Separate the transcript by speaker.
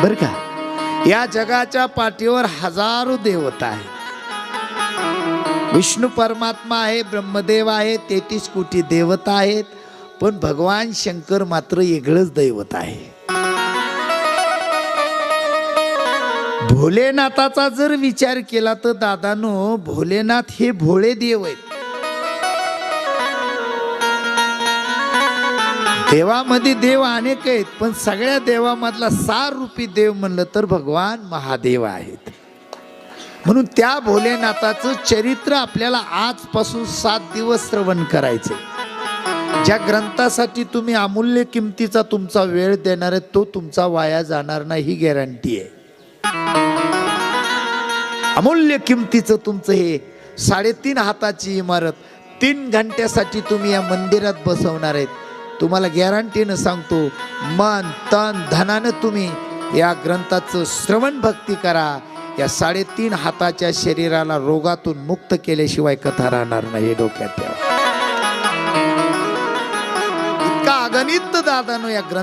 Speaker 1: बर का? या जगाच्या पाठीवर हजारो देवता आहेत. विष्णू परमात्मा आहे, ब्रह्मदेव आहे, 33 कोटी देवता आहेत, पण भगवान शंकर मात्र वेगळंच दैवत आहे. भोलेनाथाचा जर विचार केला तर दादानो, भोलेनाथ हे भोळे देव आहेत. देवामध्ये देव अनेक आहेत, पण सगळ्या देवामधला सार रूपी देव म्हणलं तर भगवान महादेव आहेत. म्हणून त्या भोलेनाथाचं चरित्र आपल्याला आजपासून 7 दिवस श्रवण करायचे. ज्या ग्रंथासाठी तुम्ही अमूल्य किमतीचा तुमचा वेळ देणार आहे तो तुमचा वाया जाणार नाही ही गॅरंटी आहे. अमूल्य किमतीचं तुमचं हे 3.5 हाताची इमारत 3 घंट्यासाठी तुम्ही या मंदिरात बसवणार आहेत. तुम्हाला गॅरंटीनं सांगतो, मन तन धनानं तुम्ही या ग्रंथाचं श्रवण भक्ती करा. या 3.5 हाताच्या शरीराला रोगातून मुक्त केल्याशिवाय कथा राहणार नाही. डोक्यात ठेवा. इतका अगणित दादानो या ग्रंथ